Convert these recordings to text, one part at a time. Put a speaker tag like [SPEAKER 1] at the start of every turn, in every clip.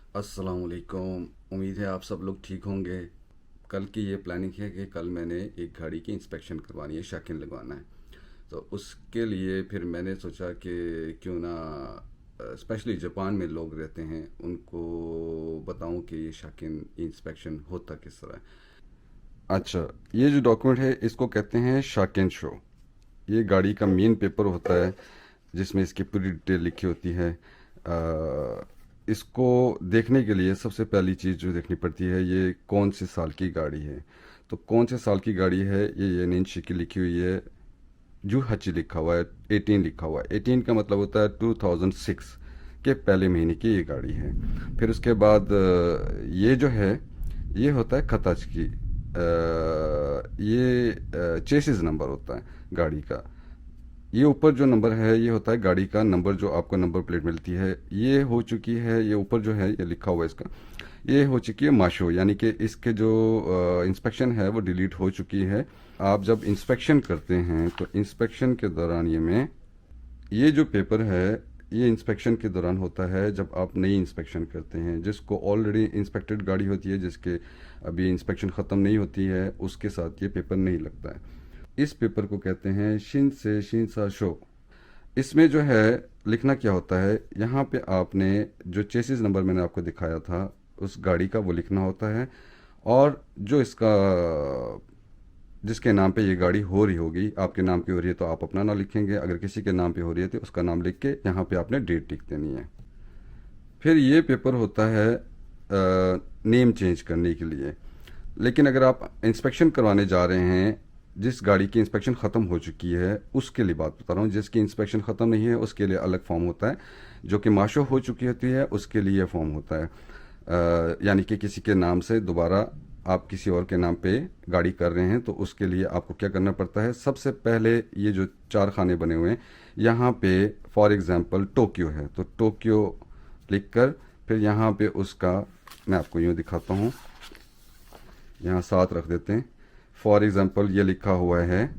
[SPEAKER 1] अस्सलाम वालेकुम। उम्मीद है आप सब लोग ठीक होंगे। कल की ये प्लानिंग है कि कल मैंने एक गाड़ी की इंस्पेक्शन करवानी है, शाकिन लगवाना है। तो उसके लिए फिर मैंने सोचा कि क्यों ना स्पेशली जापान में लोग रहते हैं उनको बताऊं कि ये शाकिन इंस्पेक्शन होता किस तरह है। अच्छा, ये जो डॉक्यूमेंट है इसको कहते हैं शाकिन शो। ये गाड़ी का मेन पेपर होता है जिसमें इसकी पूरी डिटेल लिखी होती है। इसको देखने के लिए सबसे पहली चीज़ जो देखनी पड़ती है ये कौन से साल की गाड़ी है। तो कौन से साल की गाड़ी है ये निंशी की लिखी हुई है। जू हची लिखा हुआ है, 18 लिखा हुआ है। 18 का मतलब होता है 2006 के पहले महीने की ये गाड़ी है। फिर उसके बाद ये जो है ये होता है खताच की। ये चेसिस नंबर होता है गाड़ी का। ये ऊपर जो नंबर है ये होता है गाड़ी का नंबर जो आपको नंबर प्लेट मिलती है। ये हो चुकी है, ये ऊपर जो है ये लिखा हुआ है इसका, ये हो चुकी है माशो, यानी कि इसके जो इंस्पेक्शन है वो डिलीट हो चुकी है। आप जब इंस्पेक्शन करते हैं तो इंस्पेक्शन के दौरान ये जो पेपर है ये इंस्पेक्शन के दौरान होता है जब आप नई इंस्पेक्शन करते हैं। जिसको ऑलरेडी इंस्पेक्टेड गाड़ी होती है, जिसके अभी इंस्पेक्शन ख़त्म नहीं होती है, उसके साथ ये पेपर नहीं लगता है। इस पेपर को कहते हैं शिन से शिनसा शो। इसमें जो है लिखना क्या होता है, यहाँ पे आपने जो चेसिस नंबर मैंने आपको दिखाया था उस गाड़ी का वो लिखना होता है। और जो इसका जिसके नाम पे ये गाड़ी हो रही होगी, आपके नाम की हो रही है तो आप अपना नाम लिखेंगे, अगर किसी के नाम पे हो रही है तो उसका नाम लिख के यहाँ पे आपने डेट लिख देनी है। फिर ये पेपर होता है नेम चेंज करने के लिए। लेकिन अगर आप इंस्पेक्शन करवाने जा रहे हैं, जिस गाड़ी की इंस्पेक्शन ख़त्म हो चुकी है उसके लिए बात बता रहा हूँ, जिसकी इंस्पेक्शन ख़त्म नहीं है उसके लिए अलग फॉर्म होता है। जो कि माशो हो चुकी होती है उसके लिए फॉर्म होता है। यानी कि किसी के नाम से दोबारा आप किसी और के नाम पे गाड़ी कर रहे हैं तो उसके लिए आपको क्या करना पड़ता है। सबसे पहले ये जो चार खाने बने हुए हैं यहाँ पे फॉर एग्ज़ाम्पल टोक्यो है तो टोक्यो लिख कर फिर यहाँ पे उसका मैं आपको यूँ दिखाता हूँ, यहाँ साथ रख देते हैं। फॉर एग्ज़ाम्पल ये लिखा हुआ है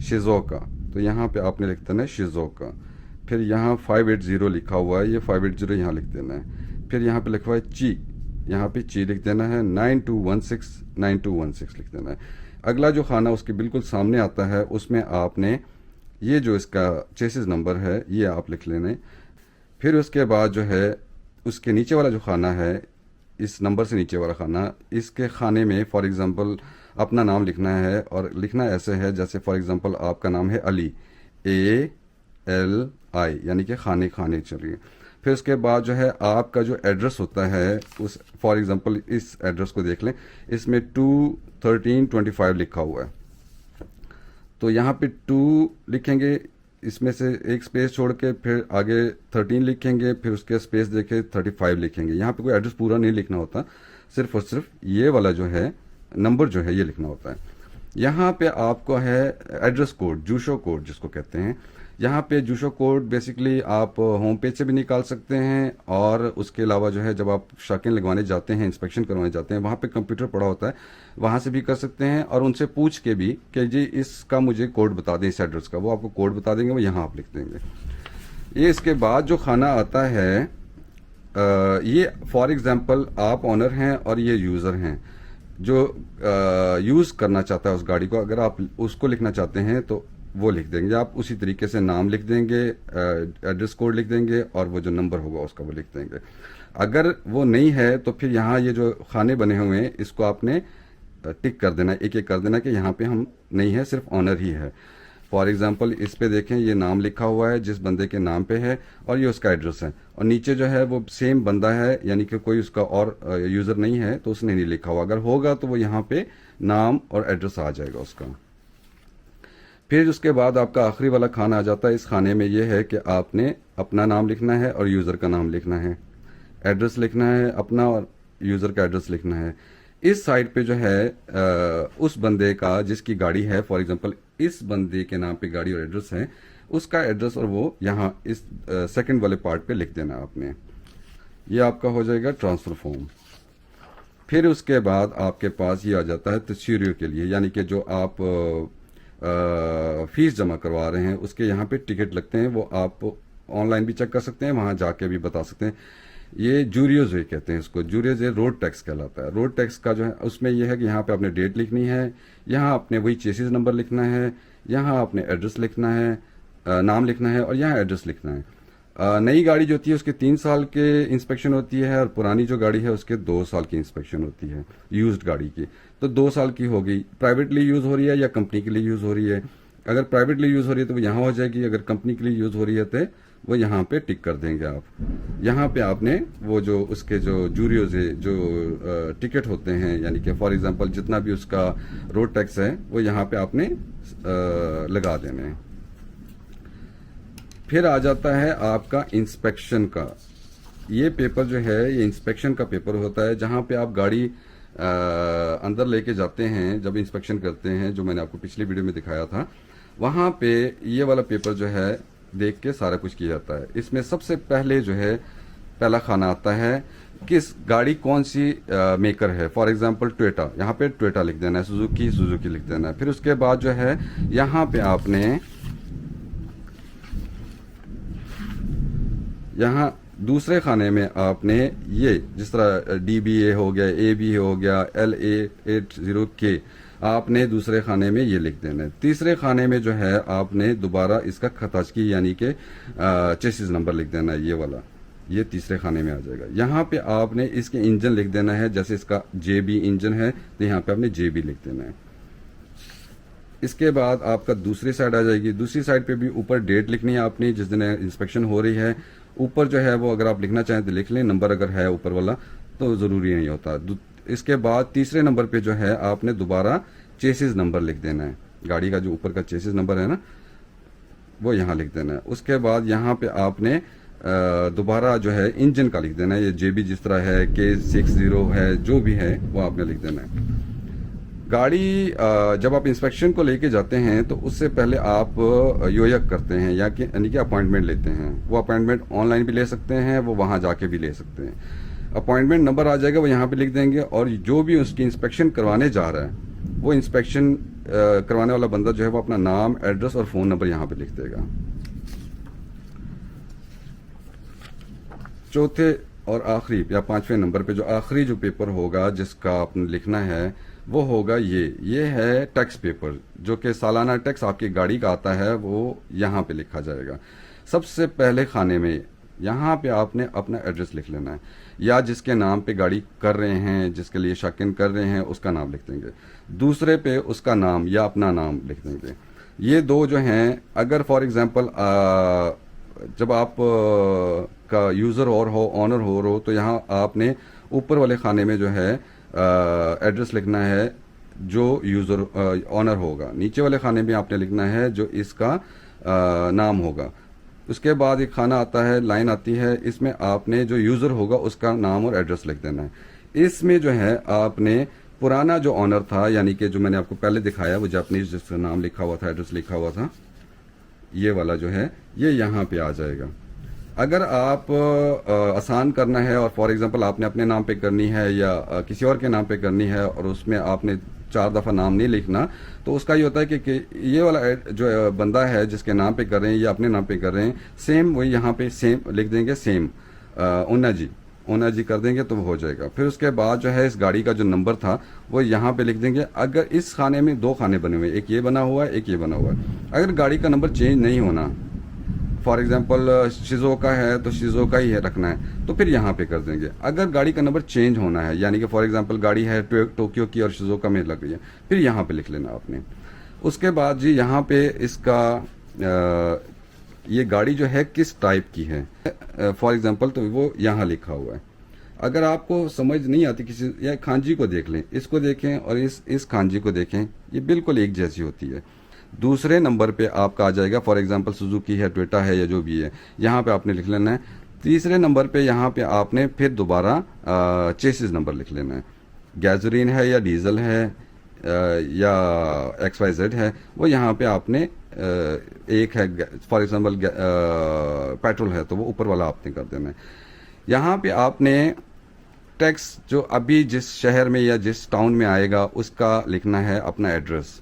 [SPEAKER 1] शिज़ोका, तो यहाँ पे आपने लिख देना है शिज़ोका। फिर यहाँ 580 लिखा हुआ है, ये 580 यहाँ लिख देना है। फिर यहाँ पे लिखा हुआ है ची, यहाँ पे ची लिख देना है। 9216 लिख देना है। अगला जो खाना उसके बिल्कुल सामने आता है उसमें आपने ये जो इसका चेसिस नंबर है ये आप लिख लेने। फिर उसके बाद जो है उसके नीचे वाला जो खाना है, इस नंबर से नीचे वाला खाना, इसके खाने में फॉर एग्ज़ाम्पल अपना नाम लिखना है। और लिखना ऐसे है जैसे फॉर एग्ज़ाम्पल आपका नाम है अली, ALI, यानी कि खाने खाने चलिए। फिर उसके बाद जो है आपका जो एड्रेस होता है उस फॉर एग्ज़ाम्पल इस एड्रेस को देख लें, इसमें 21325 लिखा हुआ है। तो यहाँ पे 2 लिखेंगे, इसमें से एक स्पेस छोड़ के फिर आगे 13 लिखेंगे, फिर उसके स्पेस देके 35 लिखेंगे। यहाँ पे कोई एड्रेस पूरा नहीं लिखना होता, सिर्फ और सिर्फ ये वाला जो है नंबर जो है ये लिखना होता है। यहाँ पे आपको है एड्रेस कोड, जूशो कोड जिसको कहते हैं। यहाँ पे जूशो कोड बेसिकली आप होम पेज से भी निकाल सकते हैं और उसके अलावा जो है जब आप शाकिन लगवाने जाते हैं, इंस्पेक्शन करवाने जाते हैं, वहाँ पे कंप्यूटर पड़ा होता है, वहाँ से भी कर सकते हैं। और उनसे पूछ के भी कि जी इसका मुझे कोड बता दें, इस एड्रेस का, वो आपको कोड बता देंगे, वो यहाँ आप लिख देंगे। ये इसके बाद जो खाना आता है ये फॉर एग्जांपल आप ऑनर हैं और ये यूज़र हैं जो यूज़ करना चाहता है उस गाड़ी को। अगर आप उसको लिखना चाहते हैं तो वो लिख देंगे, आप उसी तरीके से नाम लिख देंगे, एड्रेस कोड लिख देंगे और वो जो नंबर होगा उसका वो लिख देंगे। अगर वो नहीं है तो फिर यहाँ ये जो खाने बने हुए हैं इसको आपने टिक कर देना, एक एक कर देना कि यहाँ पे हम नहीं है, सिर्फ ऑनर ही है। फॉर एग्जांपल इस पे देखें, ये नाम लिखा हुआ है जिस बंदे के नाम पे है और ये उसका एड्रेस है, और नीचे जो है वो सेम बंदा है, यानी कि कोई उसका और यूज़र नहीं है तो उसने नहीं लिखा हुआ। अगर होगा तो वो यहाँ पे नाम और एड्रेस आ जाएगा उसका। फिर उसके बाद आपका आखिरी वाला खाना आ जाता है। इस खाने में ये है कि आपने अपना नाम लिखना है और यूज़र का नाम लिखना है, एड्रेस लिखना है अपना और यूज़र का एड्रेस लिखना है। इस साइड पे जो है उस बंदे का जिसकी गाड़ी है, फॉर एग्जांपल इस बंदे के नाम पे गाड़ी और एड्रेस है, उसका एड्रेस और वो यहाँ इस सेकंड वाले पार्ट पे लिख देना आपने। ये आपका हो जाएगा ट्रांसफ़र फॉर्म। फिर उसके बाद आपके पास ये आ जाता है तस्वीरों के लिए, यानी कि जो आप फीस जमा करवा रहे हैं उसके यहाँ पे टिकट लगते हैं, वो आप ऑनलाइन भी चेक कर सकते हैं, वहाँ जाके भी बता सकते हैं। ये जूरियोजे कहते हैं इसको, जूरियोजे रोड टैक्स कहलाता है। रोड टैक्स का जो है उसमें ये है कि यहाँ पे आपने डेट लिखनी है, यहाँ आपने वही चेसिस नंबर लिखना है, यहाँ आपने एड्रेस लिखना है, नाम लिखना है और यहाँ एड्रेस लिखना है। नई गाड़ी जो होती है उसके 3 साल के इंस्पेक्शन होती है और पुरानी जो गाड़ी है उसके 2 साल की इंस्पेक्शन होती है, यूज्ड गाड़ी की। तो 2 साल की होगी। प्राइवेटली यूज़ हो रही है या कंपनी के लिए यूज़ हो रही है। अगर प्राइवेटली यूज़ हो रही है तो वो यहाँ हो जाएगी, अगर कंपनी के लिए यूज़ हो रही है तो वो यहाँ पे टिक कर देंगे आप। यहाँ पे आपने वो जो उसके जो जूरियोजे जो टिकट होते हैं, यानी कि फॉर एग्जांपल जितना भी उसका रोड टैक्स है वो यहाँ पे आपने लगा देने हैं। फिर आ जाता है आपका इंस्पेक्शन का। ये पेपर जो है ये इंस्पेक्शन का पेपर होता है, जहाँ पे आप गाड़ी अंदर लेके जाते हैं जब इंस्पेक्शन करते हैं, जो मैंने आपको पिछली वीडियो में दिखाया था। वहाँ पे ये वाला पेपर जो है देख के सारा कुछ किया जाता है। इसमें सबसे पहले जो है पहला खाना आता है, किस गाड़ी कौन सी मेकर है। फॉर एग्जांपल टोयोटा, यहाँ पे टोयोटा लिख देना है, सुजुकी सुजुकी लिख देना है। फिर उसके बाद जो है यहाँ पे आपने यहाँ दूसरे खाने में आपने ये जिस तरह DBA हो गया, AB हो गया, LA80K आपने दूसरे खाने में ये लिख देना है। तीसरे खाने में जो है आपने दोबारा इसका खताचकी यानी कि चेसिस नंबर लिख देना है, ये वाला, ये तीसरे खाने में आ जाएगा। यहाँ पे आपने इसके इंजन लिख देना है, जैसे इसका JB इंजन है तो यहाँ पे आपने JB लिख देना है। इसके बाद आपका दूसरी साइड आ जाएगी। दूसरी साइड पे भी ऊपर डेट लिखनी है आपने, जिस दिन इंस्पेक्शन हो रही है। ऊपर जो है वो अगर आप लिखना चाहें तो लिख लें, नंबर अगर है ऊपर वाला तो ज़रूरी नहीं होता। इसके बाद तीसरे नंबर पे जो है आपने दोबारा चेसिस नंबर लिख देना है, गाड़ी का जो ऊपर का चेसिस नंबर है ना वो यहाँ लिख देना है। उसके बाद यहाँ पे आपने दोबारा जो है इंजन का लिख देना है, ये JB जिस तरह है, K60 है, जो भी है वो आपने लिख देना है। गाड़ी जब आप इंस्पेक्शन को लेके जाते हैं तो उससे पहले आप योयक करते हैं, यानी कि अपॉइंटमेंट लेते हैं। वो अपॉइंटमेंट ऑनलाइन भी ले सकते हैं, वो वहाँ जाके भी ले सकते हैं। अपॉइंटमेंट नंबर आ जाएगा, वो यहाँ पे लिख देंगे, और जो भी उसकी इंस्पेक्शन करवाने जा रहा है वो इंस्पेक्शन करवाने वाला बंदा जो है वो अपना नाम, एड्रेस और फ़ोन नंबर यहाँ पे लिख देगा। चौथे और आखिरी या 5वें नंबर पे जो आखिरी जो पेपर होगा जिसका आपने लिखना है वो होगा ये है टैक्स पेपर, जो कि सालाना टैक्स आपकी गाड़ी का आता है, वो यहाँ पे लिखा जाएगा। सबसे पहले खाने में यहाँ पे आपने अपना एड्रेस लिख लेना है, या जिसके नाम पे गाड़ी कर रहे हैं, जिसके लिए शक-इन कर रहे हैं उसका नाम लिख देंगे। दूसरे पे उसका नाम या अपना नाम लिख देंगे। ये दो जो हैं, अगर फॉर एग्जांपल जब आप का यूज़र और हो, ऑनर हो तो यहाँ आपने ऊपर वाले खाने में जो है एड्रेस लिखना है जो यूज़र ऑनर होगा। नीचे वाले खाने में आपने लिखना है जो इसका नाम होगा। उसके बाद एक खाना आता है, लाइन आती है, इसमें आपने जो यूज़र होगा उसका नाम और एड्रेस लिख देना है। इसमें जो है आपने पुराना जो ऑनर था, यानी कि जो मैंने आपको पहले दिखाया वो जापानीज जिसका नाम लिखा हुआ था, एड्रेस लिखा हुआ था, ये वाला जो है ये यहाँ पे आ जाएगा। अगर आप आसान करना है और फॉर एग्जांपल आपने अपने नाम पे करनी है या किसी और के नाम पे करनी है और उसमें आपने 4 दफ़ा नाम नहीं लिखना, तो उसका ये होता है कि ये वाला जो बंदा है जिसके नाम पे कर रहे हैं या अपने नाम पे कर रहे हैं, सेम वही यहाँ पे सेम लिख देंगे, सेम ओना जी कर देंगे तो वो हो जाएगा। फिर उसके बाद जो है इस गाड़ी का जो नंबर था वो यहाँ पे लिख देंगे। अगर इस खाने में 2 खाने बने हुए हैं, एक ये बना हुआ है, एक ये बना हुआ है। अगर गाड़ी का नंबर चेंज नहीं होना, फॉर एग्जांपल शिज़ोका है तो शिज़ोका ही है रखना है, तो फिर यहाँ पे कर देंगे। अगर गाड़ी का नंबर चेंज होना है, यानी कि फॉर एग्जांपल गाड़ी है टोक्यो की और शिज़ोका में लग रही है, फिर यहाँ पे लिख लेना आपने। उसके बाद जी यहाँ पे इसका ये गाड़ी जो है किस टाइप की है, फॉर एग्जांपल तो वो यहाँ लिखा हुआ है। अगर आपको समझ नहीं आती किसी, या खांजी को देख लें, इसको देखें और इस खांजी को देखें, ये बिल्कुल एक जैसी होती है। दूसरे नंबर पे आपका आ जाएगा, फॉर एग्जांपल सुजुकी है, टोयोटा है या जो भी है, यहाँ पे आपने लिख लेना है। तीसरे नंबर पे यहाँ पे आपने फिर दोबारा चेसिस नंबर लिख लेना है। गैसोलीन है या डीजल है या XYZ है, वो यहाँ पे आपने एक है, फॉर एग्जांपल पेट्रोल है तो वो ऊपर वाला आपने कर देना है। यहाँ पे आपने टैक्स जो अभी जिस शहर में या जिस टाउन में आएगा उसका लिखना है अपना एड्रेस।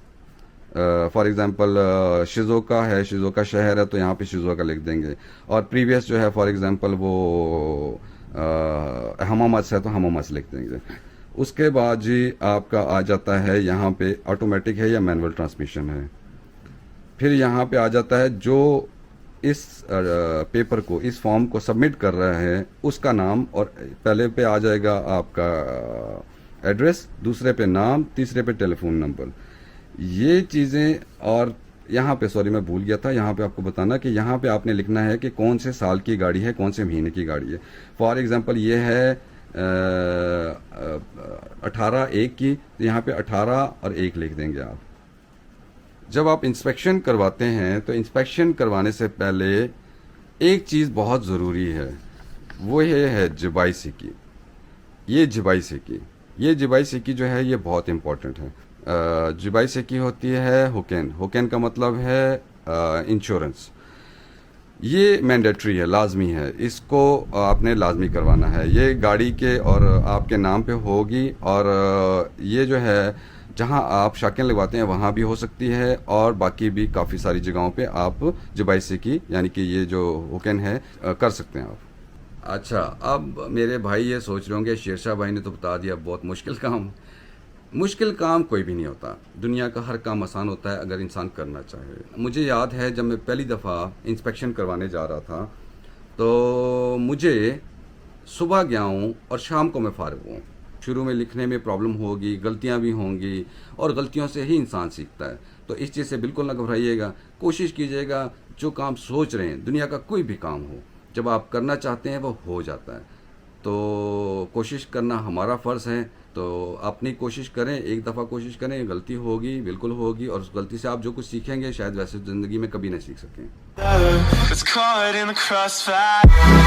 [SPEAKER 1] फॉर एग्जांपल शिज़ोका है, शिज़ोका शहर है तो यहाँ पे शिज़ोका लिख देंगे। और प्रीवियस जो है फॉर एग्जांपल वो हमामत है तो हमामत से लिख देंगे। उसके बाद जी आपका आ जाता है यहाँ पे ऑटोमेटिक है या मैनुअल ट्रांसमिशन है। फिर यहाँ पे आ जाता है जो इस पेपर को, इस फॉर्म को सबमिट कर रहा है उसका नाम, और पहले पे आ जाएगा आपका एड्रेस, दूसरे पे नाम, तीसरे पे टेलीफोन नंबर, ये चीज़ें। और यहाँ पे सॉरी मैं भूल गया था, यहाँ पे आपको बताना कि यहाँ पे आपने लिखना है कि कौन से साल की गाड़ी है, कौन से महीने की गाड़ी है। फॉर एग्जांपल ये है 18/1 की, तो यहाँ पे 18 और 1 लिख देंगे आप। जब आप इंस्पेक्शन करवाते हैं तो इंस्पेक्शन करवाने से पहले एक चीज़ बहुत ज़रूरी है, वो ये है जिबाई सिक्की। ये जिबाई सिक्की, ये जिबाई सिक्की जो है ये बहुत इम्पोर्टेंट है। जिबाई सिक्की होती है हुकेन, हुकेन का मतलब है इंश्योरेंस। ये मैंडेटरी है, लाजमी है, इसको आपने लाजमी करवाना है। ये गाड़ी के और आपके नाम पे होगी, और ये जो है जहां आप शाखें लगवाते हैं वहां भी हो सकती है, और बाकी भी काफ़ी सारी जगहों पे आप जिबाई सिक्की यानी कि ये जो हुकेन है कर सकते हैं आप। अच्छा, अब मेरे भाई ये सोच रहे होंगे शेरशाह भाई ने तो बता दिया बहुत मुश्किल काम। मुश्किल काम कोई भी नहीं होता, दुनिया का हर काम आसान होता है अगर इंसान करना चाहे। मुझे याद है जब मैं पहली दफ़ा इंस्पेक्शन करवाने जा रहा था तो मुझे सुबह गया हूँ और शाम को मैं फारिग हूँ। शुरू में लिखने में प्रॉब्लम होगी, गलतियाँ भी होंगी, और गलतियों से ही इंसान सीखता है। तो इस चीज़ से बिल्कुल ना घबराइएगा, कोशिश कीजिएगा जो काम सोच रहे हैं, दुनिया का कोई भी काम हो, जब आप करना चाहते हैं वो हो जाता है। तो कोशिश करना हमारा फ़र्ज़ है, तो अपनी कोशिश करें, एक दफ़ा कोशिश करें, गलती होगी, बिल्कुल होगी, और उस गलती से आप जो कुछ सीखेंगे शायद वैसे ज़िंदगी में कभी नहीं सीख सकें।
[SPEAKER 2] It's caught in the crossfire.